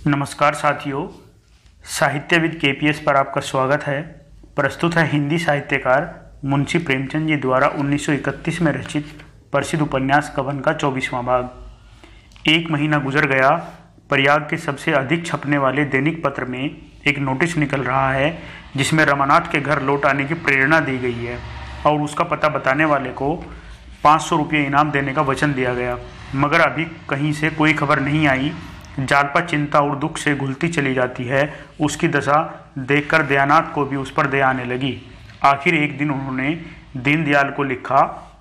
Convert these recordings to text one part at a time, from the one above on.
नमस्कार साथियों, साहित्यविद केपीएस पर आपका स्वागत है। प्रस्तुत है हिंदी साहित्यकार मुंशी प्रेमचंद जी द्वारा 1931 में रचित प्रसिद्ध उपन्यास कवन का 24वां भाग। एक महीना गुजर गया। प्रयाग के सबसे अधिक छपने वाले दैनिक पत्र में एक नोटिस निकल रहा है जिसमें रमानाथ के घर लौट आने की प्रेरणा दी गई है और उसका पता बताने वाले को 500 रुपये इनाम देने का वचन दिया गया, मगर अभी कहीं से कोई खबर नहीं आई। जालपा चिंता और दुख से घुलती चली जाती है। उसकी दशा देखकर दयानाथ को भी उस पर दया आने लगी। आखिर एक दिन उन्होंने दीनदयाल को लिखा,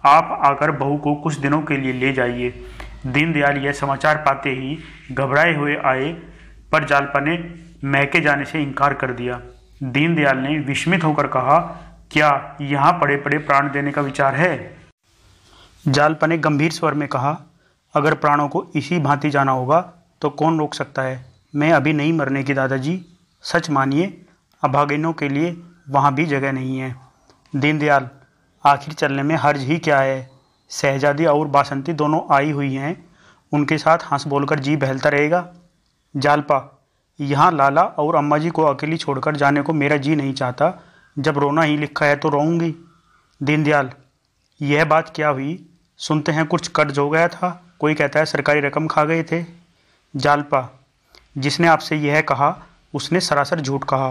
आप आकर बहू को कुछ दिनों के लिए ले जाइए। दीनदयाल यह समाचार पाते ही घबराए हुए आए, पर जालपा ने मैके जाने से इनकार कर दिया। दीनदयाल ने विस्मित होकर कहा, क्या यहाँ पड़े पड़े प्राण देने का विचार है? जालपा ने गंभीर स्वर में कहा, अगर प्राणों को इसी भांति जाना होगा तो कौन रोक सकता है। मैं अभी नहीं मरने की दादाजी, सच मानिए अभागिनों के लिए वहाँ भी जगह नहीं है। दीनदयाल, आखिर चलने में हर्ज ही क्या है। शहजादी और बासंती दोनों आई हुई हैं, उनके साथ हंस बोलकर जी बहलता रहेगा। जालपा, यहाँ लाला और अम्मा जी को अकेली छोड़कर जाने को मेरा जी नहीं चाहता। जब रोना ही लिखा है तो रोऊंगी। दीनदयाल, यह बात क्या हुई? सुनते हैं कुछ कर्ज हो गया था, कोई कहता है सरकारी रकम खा गए थे। जालपा, जिसने आपसे यह कहा उसने सरासर झूठ कहा।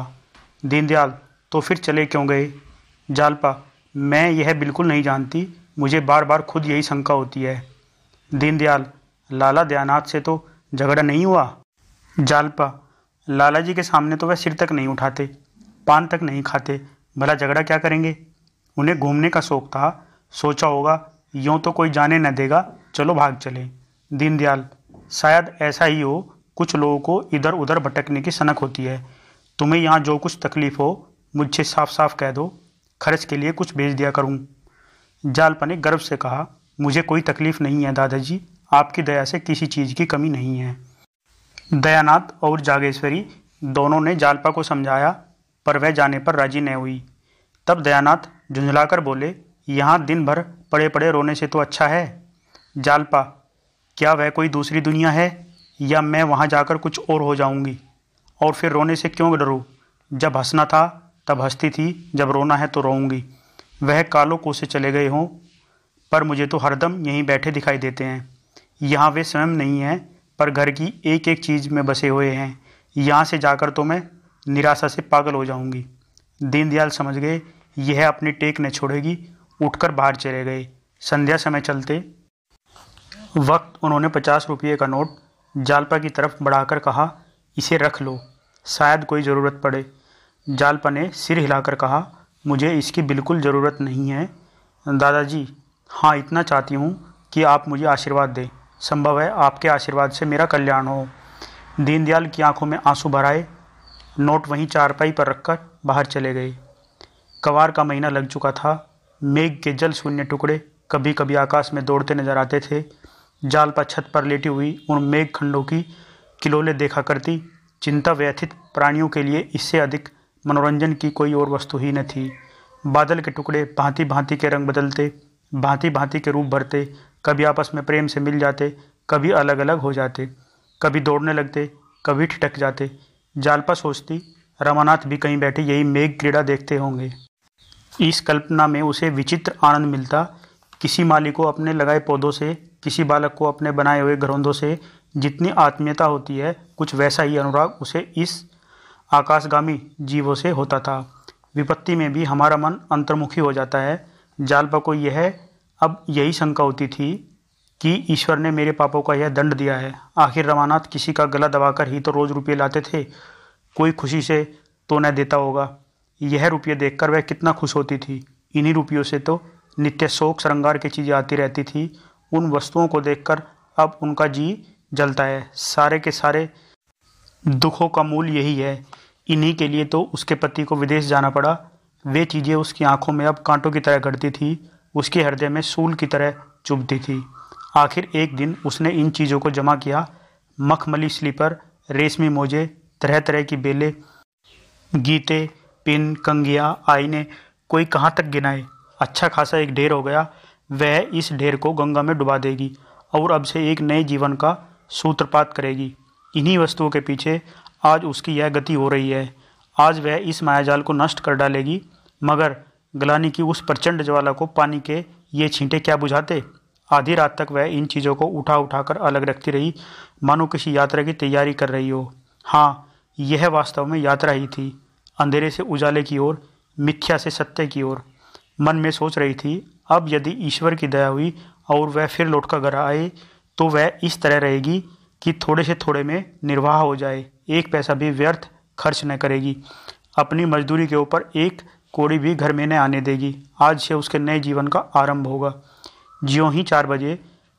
दीनदयाल, तो फिर चले क्यों गए? जालपा, मैं यह बिल्कुल नहीं जानती, मुझे बार बार खुद यही शंका होती है। दीनदयाल, लाला दयानाथ से तो झगड़ा नहीं हुआ? जालपा, लाला जी के सामने तो वह सिर तक नहीं उठाते, पान तक नहीं खाते, भला झगड़ा क्या करेंगे? उन्हें घूमने का शौक था, सोचा होगा यूँ तो कोई जाने न देगा, चलो भाग चले। दीनदयाल, शायद ऐसा ही हो, कुछ लोगों को इधर उधर भटकने की सनक होती है। तुम्हें यहाँ जो कुछ तकलीफ हो मुझसे साफ साफ कह दो, खर्च के लिए कुछ भेज दिया करूँ। जालपा ने गर्व से कहा, मुझे कोई तकलीफ नहीं है दादाजी, आपकी दया से किसी चीज़ की कमी नहीं है। दयानाथ और जागेश्वरी दोनों ने जालपा को समझाया, पर वह जाने पर राजी न हुई। तब दयानाथ झुंझलाकर बोले, यहाँ दिन भर पड़े पड़े रोने से तो अच्छा है। जालपा, क्या वह कोई दूसरी दुनिया है, या मैं वहाँ जाकर कुछ और हो जाऊँगी? और फिर रोने से क्यों डरूँ? जब हंसना था तब हंसती थी, जब रोना है तो रोऊंगी। वह कालों को से चले गए हों, पर मुझे तो हरदम यहीं बैठे दिखाई देते हैं। यहाँ वे स्वयं नहीं हैं, पर घर की एक एक चीज़ में बसे हुए हैं। यहाँ से जाकर तो मैं निराशा से पागल हो जाऊँगी। दीनदयाल समझ गए यह अपनी टेक न छोड़ेगी, उठकर बाहर चले गए। संध्या समय चलते वक्त उन्होंने 50 रुपये का नोट जालपा की तरफ बढ़ाकर कहा, इसे रख लो, शायद कोई ज़रूरत पड़े। जालपा ने सिर हिलाकर कहा, मुझे इसकी बिल्कुल ज़रूरत नहीं है दादाजी। हाँ, इतना चाहती हूँ कि आप मुझे आशीर्वाद दें, संभव है आपके आशीर्वाद से मेरा कल्याण हो। दीनदयाल की आंखों में आंसू भर आए। नोट वहीं चारपाई पर रखकर बाहर चले गए। कवार का महीना लग चुका था। मेघ के जल शून्य टुकड़े कभी कभी आकाश में दौड़ते नजर आते थे। जालपा छत पर लेटी हुई उन मेघ खंडों की किलोले देखा करती। चिंता व्यथित प्राणियों के लिए इससे अधिक मनोरंजन की कोई और वस्तु ही न थी। बादल के टुकड़े भांति भांति के रंग बदलते, भांति भांति के रूप भरते, कभी आपस में प्रेम से मिल जाते, कभी अलग अलग हो जाते, कभी दौड़ने लगते, कभी ठिठक जाते। जालपा सोचती, रमानाथ भी कहीं बैठे यही मेघ क्रीड़ा देखते होंगे। इस कल्पना में उसे विचित्र आनंद मिलता। किसी माली को अपने लगाए पौधों से, किसी बालक को अपने बनाए हुए घरौंदों से जितनी आत्मीयता होती है, कुछ वैसा ही अनुराग उसे इस आकाशगामी जीवों से होता था। विपत्ति में भी हमारा मन अंतर्मुखी हो जाता है। जालपा को यह अब यही शंका होती थी कि ईश्वर ने मेरे पापों का यह दंड दिया है। आखिर रमानाथ किसी का गला दबाकर ही तो रोज़ रुपये लाते थे, कोई खुशी से तो न देता होगा। यह रुपये देखकर वह कितना खुश होती थी। इन्हीं रुपयों से तो नित्य शौक श्रृंगार की चीज़ें आती रहती थी। उन वस्तुओं को देखकर अब उनका जी जलता है। सारे के सारे दुखों का मूल यही है। इन्हीं के लिए तो उसके पति को विदेश जाना पड़ा। वे चीज़ें उसकी आंखों में अब कांटों की तरह गड़ती थी, उसके हृदय में सूल की तरह चुभती थी। आखिर एक दिन उसने इन चीज़ों को जमा किया। मखमली स्लीपर, रेशमी मोजे, तरह तरह की बेलें, गीते, पिन, कंघियाँ, आईने, कोई कहाँ तक गिनाए। अच्छा खासा एक ढेर हो गया। वह इस ढेर को गंगा में डुबा देगी और अब से एक नए जीवन का सूत्रपात करेगी। इन्हीं वस्तुओं के पीछे आज उसकी यह गति हो रही है। आज वह इस मायाजाल को नष्ट कर डालेगी, मगर ग्लानि की उस प्रचंड ज्वाला को पानी के ये छींटे क्या बुझाते। आधी रात तक वह इन चीज़ों को उठा उठाकर अलग रखती रही, मानो किसी यात्रा की तैयारी कर रही हो। हाँ, यह वास्तव में यात्रा ही थी, अंधेरे से उजाले की ओर, मिथ्या से सत्य की ओर। मन में सोच रही थी, अब यदि ईश्वर की दया हुई और वह फिर लौटकर घर आए तो वह इस तरह रहेगी कि थोड़े से थोड़े में निर्वाह हो जाए, एक पैसा भी व्यर्थ खर्च न करेगी, अपनी मजदूरी के ऊपर एक कौड़ी भी घर में न आने देगी। आज से उसके नए जीवन का आरंभ होगा। ज्यों ही 4 बजे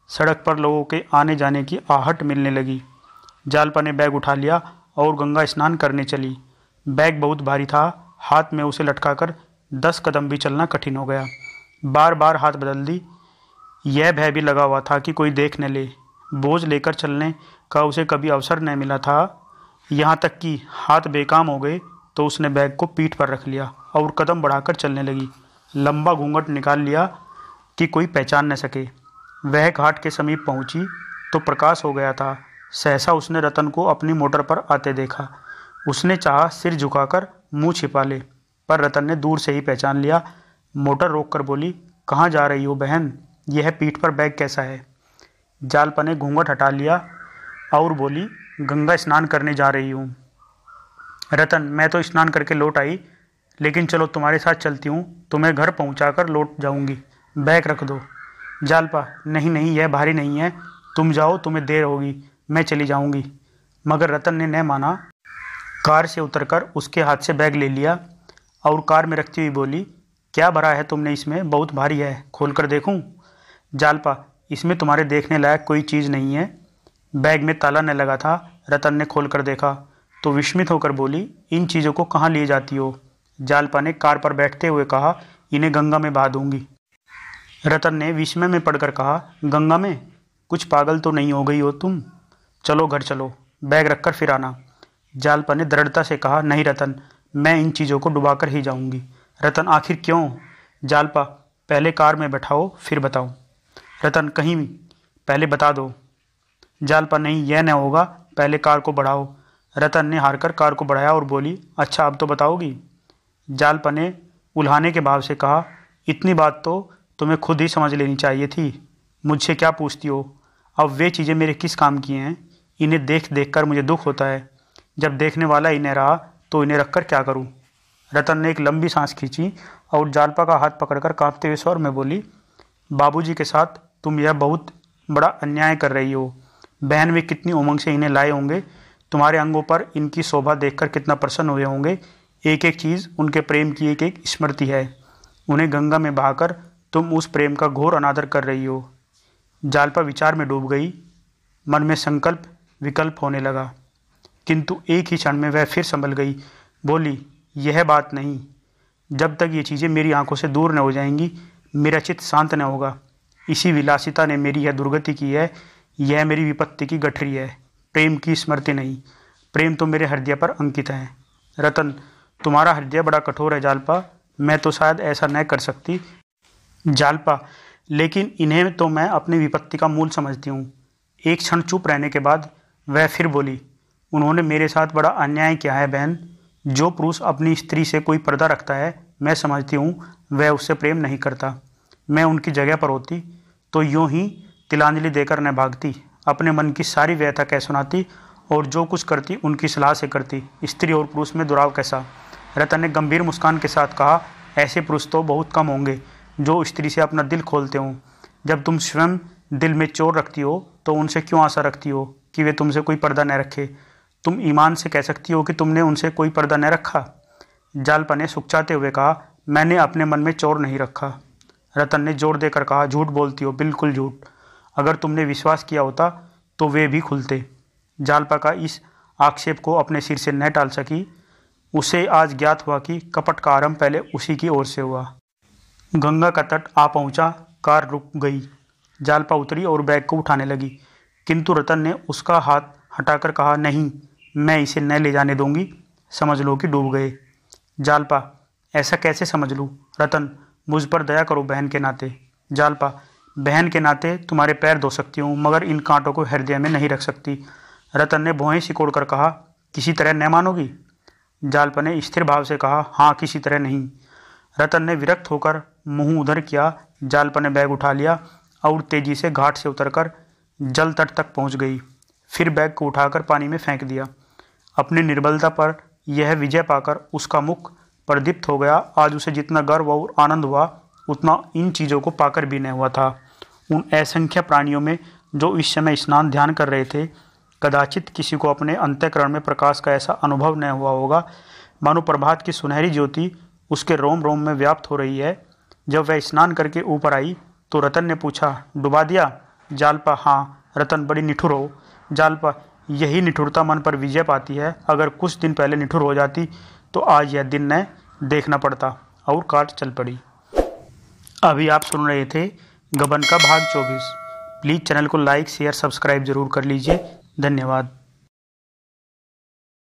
सड़क पर लोगों के आने जाने की आहट मिलने लगी। जालपा ने बैग उठा लिया और गंगा स्नान करने चली। बैग बहुत भारी था, हाथ में उसे लटकाकर 10 कदम भी चलना कठिन हो गया। बार बार हाथ बदल दी। यह भय भी लगा हुआ था कि कोई देख न ले। बोझ लेकर चलने का उसे कभी अवसर न मिला था। यहाँ तक कि हाथ बेकाम हो गए तो उसने बैग को पीठ पर रख लिया और कदम बढ़ाकर चलने लगी। लंबा घूंघट निकाल लिया कि कोई पहचान न सके। वह घाट के समीप पहुंची तो प्रकाश हो गया था। सहसा उसने रतन को अपनी मोटर पर आते देखा। उसने चाहा सिर झुकाकर मुंह छिपा ले, पर रतन ने दूर से ही पहचान लिया। मोटर रोककर बोली, कहाँ जा रही हो बहन? यह पीठ पर बैग कैसा है? जालपा ने घूंघट हटा लिया और बोली, गंगा स्नान करने जा रही हूँ। रतन, मैं तो स्नान करके लौट आई, लेकिन चलो तुम्हारे साथ चलती हूँ, तुम्हें घर पहुँचाकर लौट जाऊँगी। बैग रख दो। जालपा, नहीं नहीं, यह भारी नहीं है, तुम जाओ, तुम्हें देर होगी, मैं चली जाऊँगी। मगर रतन ने न माना। कार से उतरकर उसके हाथ से बैग ले लिया और कार में रखती हुई बोली, क्या भरा है तुमने इसमें? बहुत भारी है, खोल कर देखूं? जालपा, इसमें तुम्हारे देखने लायक कोई चीज़ नहीं है। बैग में ताला न लगा था। रतन ने खोल कर देखा तो विस्मित होकर बोली, इन चीज़ों को कहाँ लिए जाती हो? जालपा ने कार पर बैठते हुए कहा, इन्हें गंगा में बहा दूंगी। रतन ने विस्मय में पढ़कर कहा, गंगा में? कुछ पागल तो नहीं हो गई हो तुम? चलो घर चलो, बैग रखकर फिर आना। जालपा ने दृढ़ता से कहा, नहीं रतन, मैं इन चीज़ों को डुबाकर ही जाऊंगी। रतन, आखिर क्यों? जालपा, पहले कार में बैठाओ फिर बताओ। रतन, कहीं पहले बता दो। जालपा, नहीं, यह न होगा, पहले कार को बढ़ाओ। रतन ने हारकर कार को बढ़ाया और बोली, अच्छा अब तो बताओगी? जालपा ने उल्हाने के भाव से कहा, इतनी बात तो तुम्हें खुद ही समझ लेनी चाहिए थी, मुझसे क्या पूछती हो? अब वे चीज़ें मेरे किस काम की हैं? इन्हें देख देख कर मुझे दुख होता है। जब देखने वाला ही नहीं रहा तो इन्हें रखकर क्या करूं? रतन ने एक लंबी सांस खींची और जालपा का हाथ पकड़कर कांपते हुए स्वर में बोली, बाबूजी के साथ तुम यह बहुत बड़ा अन्याय कर रही हो। बहन वे कितनी उमंग से इन्हें लाए होंगे, तुम्हारे अंगों पर इनकी शोभा देखकर कितना प्रसन्न हुए होंगे। एक एक चीज़ उनके प्रेम की एक एक स्मृति है। उन्हें गंगा में बहाकर तुम उस प्रेम का घोर अनादर कर रही हो। जालपा विचार में डूब गई। मन में संकल्प विकल्प होने लगा, किंतु एक ही क्षण में वह फिर संभल गई। बोली, यह बात नहीं, जब तक ये चीज़ें मेरी आंखों से दूर न हो जाएंगी मेरा चित्त शांत न होगा। इसी विलासिता ने मेरी यह दुर्गति की है, यह मेरी विपत्ति की गठरी है, प्रेम की स्मृति नहीं। प्रेम तो मेरे हृदय पर अंकित है। रतन, तुम्हारा हृदय बड़ा कठोर है जालपा, मैं तो शायद ऐसा न कर सकती। जालपा, लेकिन इन्हें तो मैं अपनी विपत्ति का मूल समझती हूँ। एक क्षण चुप रहने के बाद वह फिर बोली, उन्होंने मेरे साथ बड़ा अन्याय किया है बहन। जो पुरुष अपनी स्त्री से कोई पर्दा रखता है, मैं समझती हूँ वह उससे प्रेम नहीं करता। मैं उनकी जगह पर होती तो यूं ही तिलांजलि देकर न भागती, अपने मन की सारी व्यथा कह सुनाती और जो कुछ करती उनकी सलाह से करती। स्त्री और पुरुष में दुराव कैसा? रतन ने गंभीर मुस्कान के साथ कहा, ऐसे पुरुष तो बहुत कम होंगे जो स्त्री से अपना दिल खोलते हों। जब तुम स्वयं दिल में चोर रखती हो तो उनसे क्यों आशा रखती हो कि वे तुमसे कोई पर्दा न रखे? तुम ईमान से कह सकती हो कि तुमने उनसे कोई पर्दा न रखा? जालपा ने सुखचाते हुए कहा, मैंने अपने मन में चोर नहीं रखा। रतन ने जोर देकर कहा, झूठ बोलती हो, बिल्कुल झूठ। अगर तुमने विश्वास किया होता तो वे भी खुलते। जालपा का इस आक्षेप को अपने सिर से न टाल सकी। उसे आज ज्ञात हुआ कि कपट का आरंभ पहले उसी की ओर से हुआ। गंगा का तट आ पहुंचा। कार रुक गई। जालपा उतरी और बैग को उठाने लगी, किंतु रतन ने उसका हाथ हटाकर कहा, नहीं, मैं इसे न ले जाने दूंगी। समझ लो कि डूब गए। जालपा, ऐसा कैसे समझ लूँ? रतन, मुझ पर दया करो बहन के नाते। जालपा, बहन के नाते तुम्हारे पैर धो सकती हूँ, मगर इन कांटों को हृदय में नहीं रख सकती। रतन ने भौहें सिकोड़कर कहा, किसी तरह न मानोगी? जालपा ने स्थिर भाव से कहा, हाँ, किसी तरह नहीं। रतन ने विरक्त होकर मुंह उधर किया। जालपा ने बैग उठा लिया और तेजी से घाट से उतरकर जल तट तक पहुंच गई। फिर बैग को उठाकर पानी में फेंक दिया। अपनी निर्बलता पर यह विजय पाकर उसका मुख प्रदीप्त हो गया। आज उसे जितना गर्व और आनंद हुआ उतना इन चीज़ों को पाकर भी नहीं हुआ था। उन असंख्य प्राणियों में जो इस समय स्नान ध्यान कर रहे थे, कदाचित किसी को अपने अंतःकरण में प्रकाश का ऐसा अनुभव न हुआ होगा, मानो प्रभात की सुनहरी ज्योति उसके रोम रोम में व्याप्त हो रही है। जब वह स्नान करके ऊपर आई तो रतन ने पूछा, डुबा दिया? जालपा, हाँ। रतन, बड़ी निठुर हो। जालपा, यही निठुरता मन पर विजय पाती है। अगर कुछ दिन पहले निठुर हो जाती तो आज यह दिन न देखना पड़ता। और काट चल पड़ी। अभी आप सुन रहे थे गबन का भाग 24। प्लीज़ चैनल को लाइक शेयर सब्सक्राइब जरूर कर लीजिए। धन्यवाद।